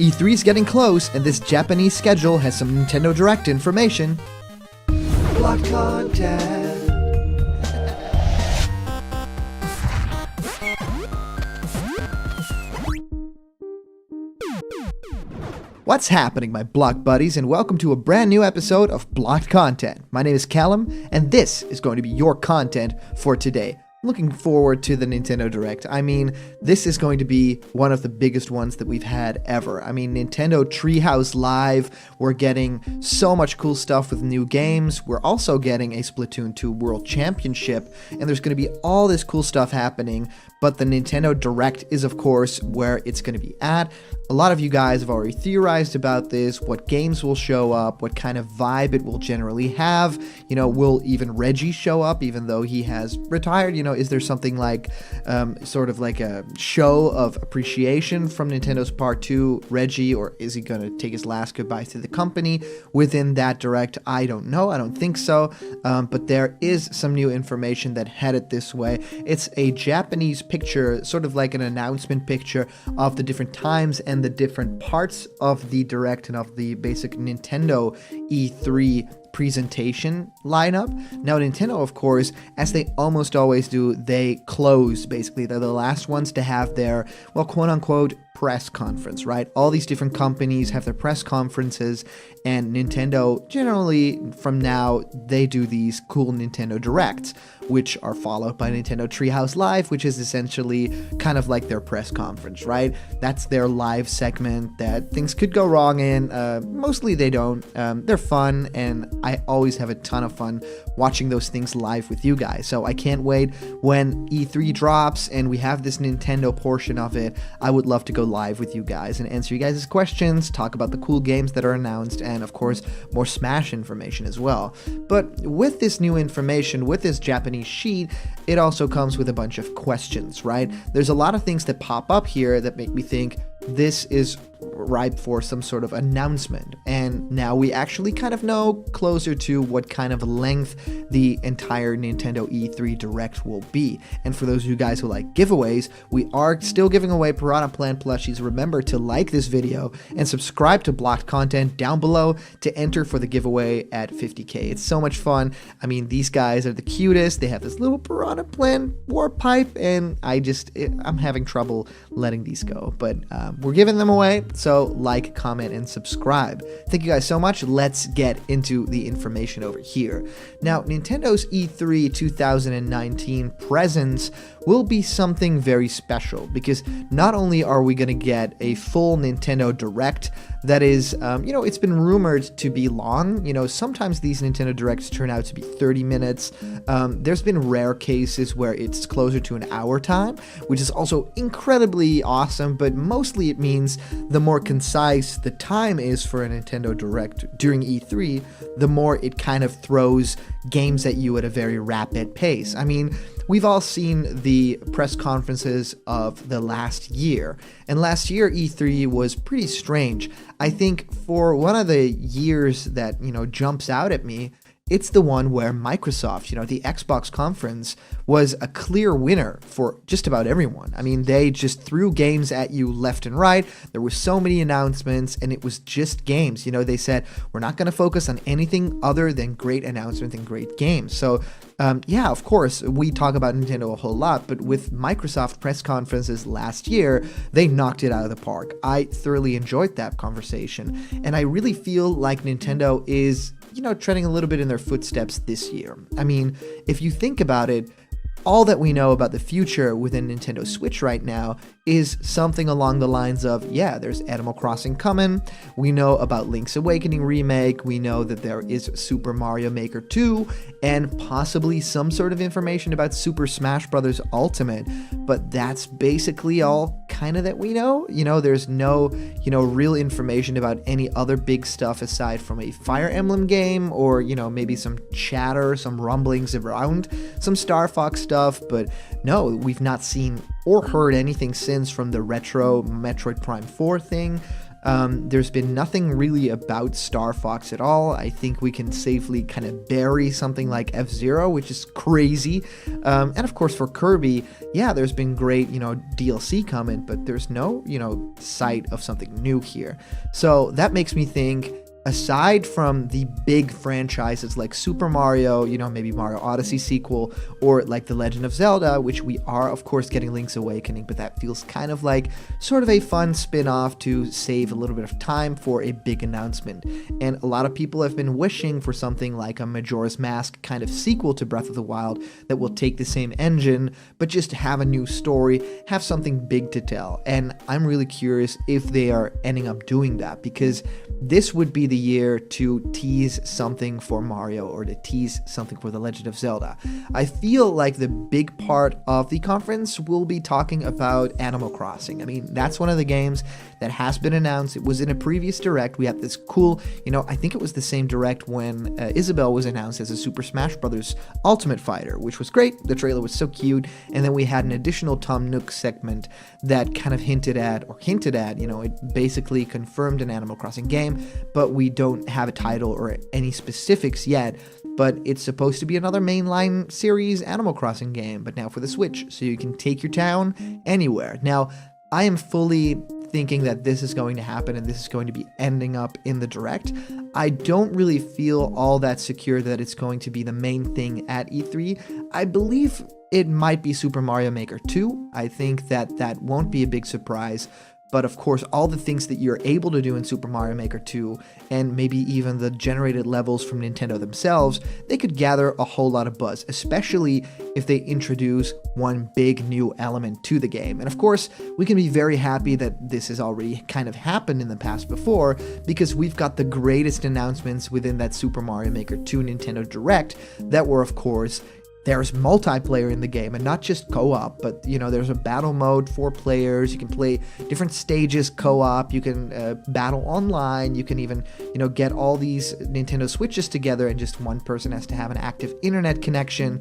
E3 is getting close, and this Japanese schedule has some Nintendo Direct information. Blocked content. What's happening, my block buddies, and welcome to a brand new episode of Blocked Content. My name is Callum, and this is going to be your content for today. Looking forward to the Nintendo Direct. I mean, this is going to be one of the biggest ones that we've had ever. I mean, Nintendo Treehouse Live, we're getting so much cool stuff with new games. We're also getting a Splatoon 2 World Championship, and there's going to be all this cool stuff happening, but the Nintendo Direct is, of course, where it's going to be at. A lot of you guys have already theorized about this, what games will show up, what kind of vibe it will generally have. You know, will even Reggie show up, even though he has retired? You know, is there something like, sort of like a show of appreciation from Nintendo's part to Reggie, or is he going to take his last goodbye to the company within that Direct? I don't know. I don't think so. But there is some new information that headed this way. It's a Japanese picture, sort of like an announcement picture of the different times and the different parts of the Direct and of the basic Nintendo E3 presentation lineup. Now, Nintendo, of course, as they almost always do, they close, basically. They're the last ones to have their, well, quote-unquote, press conference, right? All these different companies have their press conferences, and Nintendo, generally, from now, they do these cool Nintendo Directs, which are followed by Nintendo Treehouse Live, which is essentially kind of like their press conference, right? That's their live segment that things could go wrong in. Mostly they don't. They're fun, and I always have a ton of fun watching those things live with you guys. So I can't wait when E3 drops and we have this Nintendo portion of it. I would love to go live with you guys and answer you guys' questions, talk about the cool games that are announced, and of course, more Smash information as well. But with this new information, with this Japanese sheet, it also comes with a bunch of questions, right? There's a lot of things that pop up here that make me think this is ripe for some sort of announcement, and now we actually kind of know closer to what kind of length the entire Nintendo E3 Direct will be. And for those of you guys who like giveaways, we are still giving away Piranha Plant plushies. Remember to like this video and subscribe to Blocked Content down below to enter for the giveaway at 50k. It's so much fun. I mean, these guys are the cutest. They have this little Piranha Plant warp pipe, and I'm having trouble letting these go, but we're giving them away. So like, comment, and subscribe. Thank you guys so much. Let's get into the information over here. Now, Nintendo's E3 2019 presence will be something very special, because not only are we going to get a full Nintendo Direct that is, it's been rumored to be long. You know, sometimes these Nintendo Directs turn out to be 30 minutes. There's been rare cases where it's closer to an hour time, which is also incredibly awesome, but mostly it means the more concise the time is for a Nintendo Direct during E3, the more it kind of throws games at you at a very rapid pace. I mean, we've all seen the press conferences of the last year, and last year E3 was pretty strange. I think for one of the years that, jumps out at me, it's the one where Microsoft, the Xbox conference, was a clear winner for just about everyone. I mean, they just threw games at you left and right. There were so many announcements, and it was just games. They said, we're not going to focus on anything other than great announcements and great games. So, yeah, of course, we talk about Nintendo a whole lot, but with Microsoft press conferences last year, they knocked it out of the park. I thoroughly enjoyed that conversation, and I really feel like Nintendo is treading a little bit in their footsteps this year. I mean, if you think about it, all that we know about the future within Nintendo Switch right now is something along the lines of, yeah, there's Animal Crossing coming, we know about Link's Awakening remake, we know that there is Super Mario Maker 2, and possibly some sort of information about Super Smash Bros. Ultimate, but that's basically all kind of that we know. There's no, real information about any other big stuff aside from a Fire Emblem game, or, maybe some chatter, some rumblings around some Star Fox stuff, but no, we've not seen or heard anything since from the retro Metroid Prime 4 thing. There's been nothing really about Star Fox at all. I think we can safely kind of bury something like F-Zero, which is crazy. And of course for Kirby, yeah, there's been great, DLC coming, but there's no, sight of something new here. So that makes me think, aside from the big franchises like Super Mario, maybe Mario Odyssey sequel, or like The Legend of Zelda, which we are of course getting Link's Awakening, but that feels kind of like sort of a fun spin-off to save a little bit of time for a big announcement. And a lot of people have been wishing for something like a Majora's Mask kind of sequel to Breath of the Wild that will take the same engine, but just have a new story, have something big to tell. And I'm really curious if they are ending up doing that, because this would be the year to tease something for Mario or to tease something for The Legend of Zelda. I feel like the big part of the conference will be talking about Animal Crossing. I mean, that's one of the games that has been announced. It was in a previous Direct. We had this cool, I think it was the same Direct when Isabelle was announced as a Super Smash Bros. Ultimate Fighter, which was great. The trailer was so cute. And then we had an additional Tom Nook segment that kind of hinted at, it basically confirmed an Animal Crossing game, but we don't have a title or any specifics yet. But it's supposed to be another mainline series Animal Crossing game, but now for the Switch, so you can take your town anywhere. Now, I am fully thinking that this is going to happen and this is going to be ending up in the Direct. I don't really feel all that secure that it's going to be the main thing at E3. I believe it might be Super Mario Maker 2. I think that won't be a big surprise. But of course, all the things that you're able to do in Super Mario Maker 2, and maybe even the generated levels from Nintendo themselves, they could gather a whole lot of buzz, especially if they introduce one big new element to the game. And of course, we can be very happy that this has already kind of happened in the past before, because we've got the greatest announcements within that Super Mario Maker 2 Nintendo Direct that were, of course, there's multiplayer in the game, and not just co-op, but, there's a battle mode for players. You can play different stages co-op. You can battle online. You can even, get all these Nintendo Switches together, and just one person has to have an active internet connection.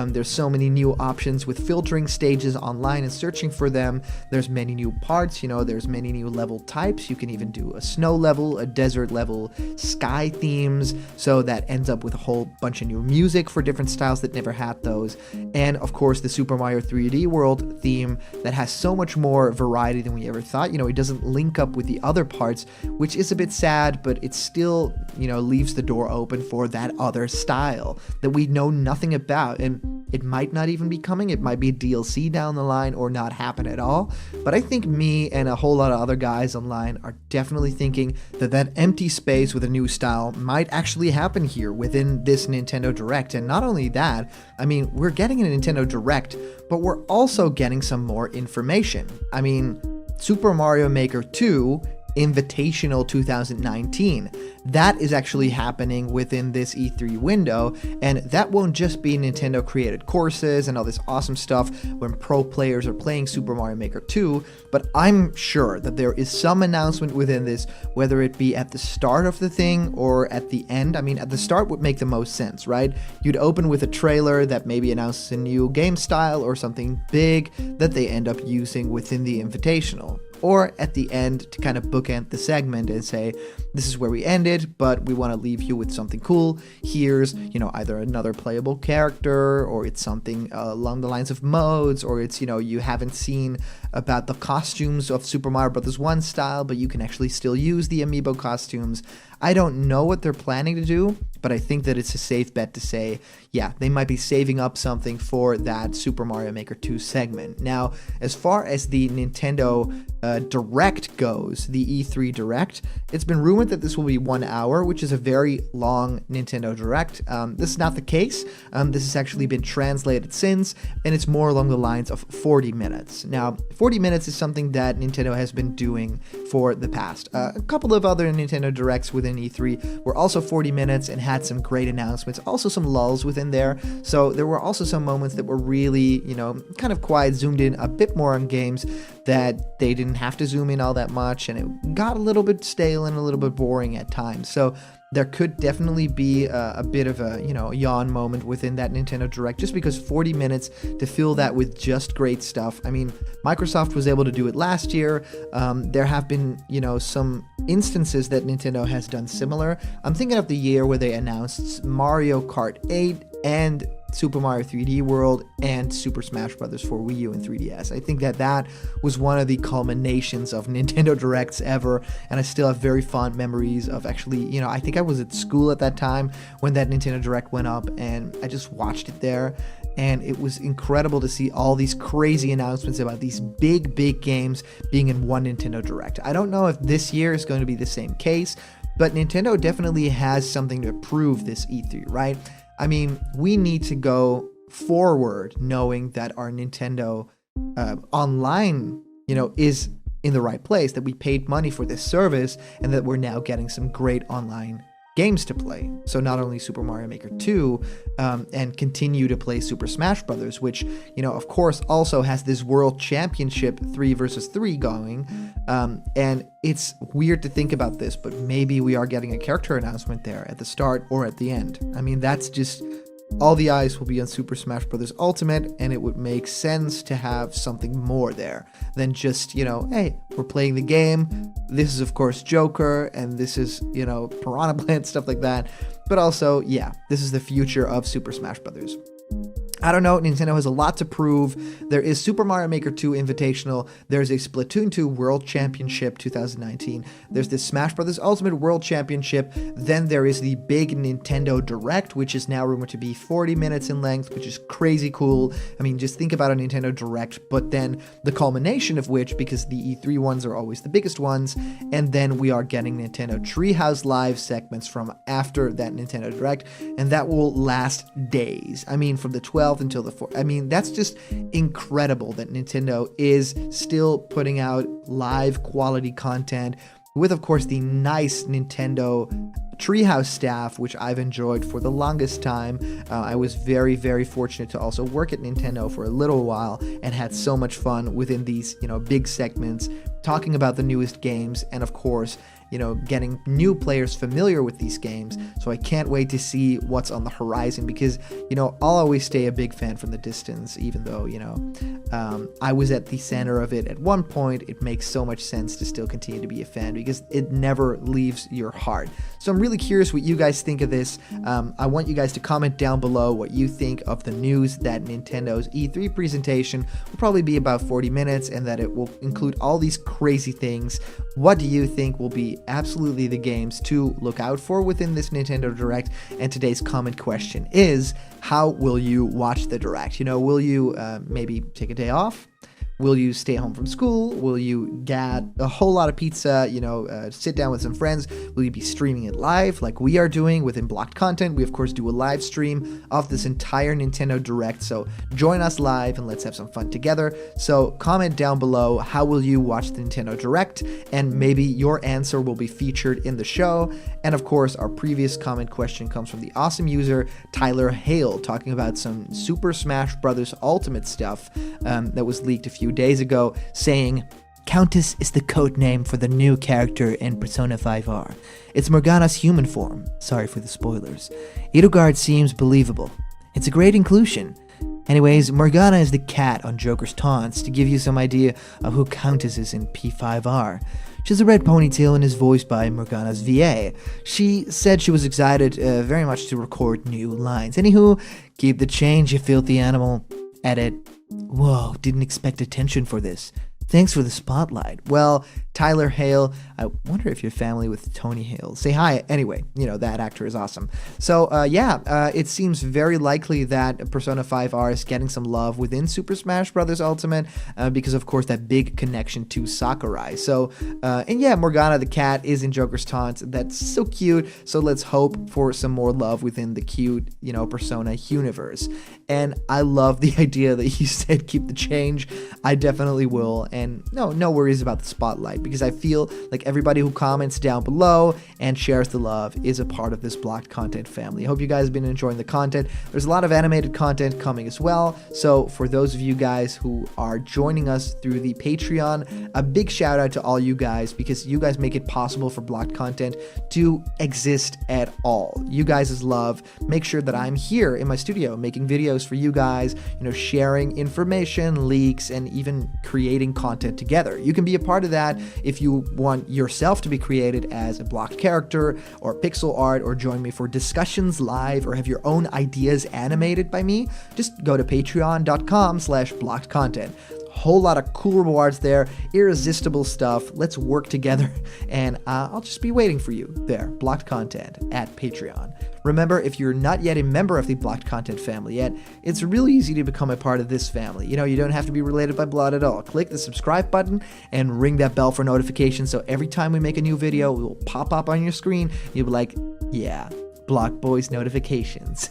There's so many new options with filtering stages online and searching for them. There's many new parts, there's many new level types. You can even do a snow level, a desert level, sky themes. So that ends up with a whole bunch of new music for different styles that never had those, and of course the Super Mario 3D World theme that has so much more variety than we ever thought. It doesn't link up with the other parts, which is a bit sad, but it still, leaves the door open for that other style that we know nothing about, and it might not even be coming. It might be DLC down the line or not happen at all. But I think me and a whole lot of other guys online are definitely thinking that empty space with a new style might actually happen here within this Nintendo Direct. And not only that, I mean, we're getting a Nintendo Direct, but we're also getting some more information. I mean, Super Mario Maker 2 Invitational 2019. That is actually happening within this E3 window, and that won't just be Nintendo created courses and all this awesome stuff when pro players are playing Super Mario Maker 2, but I'm sure that there is some announcement within this, whether it be at the start of the thing or at the end. I mean, at the start would make the most sense, right? You'd open with a trailer that maybe announces a new game style or something big that they end up using within the Invitational. Or at the end to kind of bookend the segment and say, this is where we ended, but we want to leave you with something cool. Here's, either another playable character, or it's something along the lines of modes, or it's, you haven't seen about the costumes of Super Mario Bros. 1 style, but you can actually still use the amiibo costumes. I don't know what they're planning to do, but I think that it's a safe bet to say, yeah, they might be saving up something for that Super Mario Maker 2 segment. Now, as far as the Nintendo Direct goes, the E3 Direct, it's been rumored that this will be 1 hour, which is a very long Nintendo Direct. This is not the case. This has actually been translated since, and it's more along the lines of 40 minutes. Now, 40 minutes is something that Nintendo has been doing for the past. A couple of other Nintendo Directs within E3 were also 40 minutes and had had some great announcements, also some lulls within there. So there were also some moments that were really, kind of quiet, zoomed in a bit more on games that they didn't have to zoom in all that much, and it got a little bit stale and a little bit boring at times. So there could definitely be a bit of a, yawn moment within that Nintendo Direct, just because 40 minutes to fill that with just great stuff. I mean, Microsoft was able to do it last year. There have been, some instances that Nintendo has done similar. I'm thinking of the year where they announced Mario Kart 8 and Super Mario 3D World and Super Smash Bros. For Wii U and 3DS. I think that was one of the culminations of Nintendo Directs ever, and I still have very fond memories of actually, I think I was at school at that time when that Nintendo Direct went up, and I just watched it there, and it was incredible to see all these crazy announcements about these big games being in one Nintendo Direct. I don't know if this year is going to be the same case, but Nintendo definitely has something to prove this E3, right? I mean, we need to go forward knowing that our Nintendo Online, is in the right place, that we paid money for this service, and that we're now getting some great online games to play. So not only Super Mario Maker 2, and continue to play Super Smash Bros., which, of course, also has this World Championship 3 versus 3 going. And it's weird to think about this, but maybe we are getting a character announcement there at the start or at the end. I mean, that's just... all the eyes will be on Super Smash Bros. Ultimate, and it would make sense to have something more there than just, hey, we're playing the game. This is, of course, Joker, and this is, Piranha Plant, stuff like that. But also, yeah, this is the future of Super Smash Bros. I don't know, Nintendo has a lot to prove. There is Super Mario Maker 2 Invitational, there's a Splatoon 2 World Championship 2019, there's the Smash Bros. Ultimate World Championship, then there is the big Nintendo Direct, which is now rumored to be 40 minutes in length, which is crazy cool. I mean, just think about a Nintendo Direct, but then the culmination of which, because the E3 ones are always the biggest ones, and then we are getting Nintendo Treehouse Live segments from after that Nintendo Direct, and that will last days. I mean, from the 12th until the 4th. I mean, that's just incredible that Nintendo is still putting out live quality content with, of course, the nice Nintendo Treehouse staff, which I've enjoyed for the longest time. I was very fortunate to also work at Nintendo for a little while and had so much fun within these, big segments, talking about the newest games, and of course, getting new players familiar with these games. So I can't wait to see what's on the horizon, because, I'll always stay a big fan from the distance, even though, I was at the center of it at one point. It makes so much sense to still continue to be a fan, because it never leaves your heart. So I'm really curious what you guys think of this. I want you guys to comment down below what you think of the news that Nintendo's E3 presentation will probably be about 40 minutes, and that it will include all these crazy things. What do you think will be absolutely the games to look out for within this Nintendo Direct? And today's comment question is, how will you watch the Direct? Will you maybe take a day off? Will you stay home from school? Will you get a whole lot of pizza, sit down with some friends? Will you be streaming it live like we are doing within Blocked Content? We, of course, do a live stream of this entire Nintendo Direct, so join us live and let's have some fun together. So comment down below, how will you watch the Nintendo Direct? And maybe your answer will be featured in the show. And, of course, our previous comment question comes from the awesome user Tyler Hale, talking about some Super Smash Bros. Ultimate stuff that was leaked a few days ago, saying, Countess is the code name for the new character in Persona 5R. It's Morgana's human form. Sorry for the spoilers. Edelgard seems believable. It's a great inclusion. Anyways, Morgana is the cat on Joker's taunts, to give you some idea of who Countess is in P5R. She has a red ponytail and is voiced by Morgana's VA. She said she was excited very much to record new lines. Anywho, keep the change, you filthy animal. Edit. Whoa, didn't expect attention for this. Thanks for the spotlight. Well, Tyler Hale, I wonder if you're family with Tony Hale. Say hi. Anyway, that actor is awesome. So, it seems very likely that Persona 5R is getting some love within Super Smash Bros. Ultimate, because, of course, that big connection to Sakurai. So, Morgana the cat is in Joker's Taunt. That's so cute. So let's hope for some more love within the cute, Persona universe. And I love the idea that you said keep the change. I definitely will. and no worries about the spotlight, because I feel like everybody who comments down below and shares the love is a part of this blocked content family. I hope you guys have been enjoying the content. There's a lot of animated content coming as well, so for those of you guys who are joining us through the Patreon, a big shout out to all you guys, because you guys make it possible for blocked content to exist at all. You guys' love make sure that I'm here in my studio making videos for you guys, sharing information, leaks, and even creating content together. You can be a part of that if you want yourself to be created as a blocked character or pixel art, or join me for discussions live, or have your own ideas animated by me. Just go to patreon.com/blockedcontent. Whole lot of cool rewards there, irresistible stuff. Let's work together, and I'll just be waiting for you there. Blocked Content at Patreon. Remember, if you're not yet a member of the Blocked Content family yet, it's really easy to become a part of this family. You don't have to be related by blood at all. Click the subscribe button and ring that bell for notifications, so every time we make a new video, it will pop up on your screen. You'll be like, yeah, Block Boys notifications.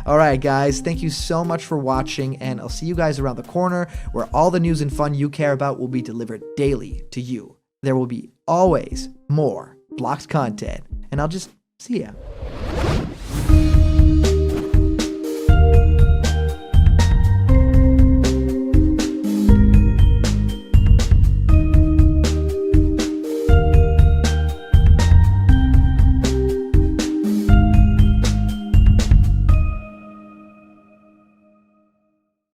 Alright guys, thank you so much for watching, and I'll see you guys around the corner, where all the news and fun you care about will be delivered daily to you. There will be always more blocked content, and I'll just see ya.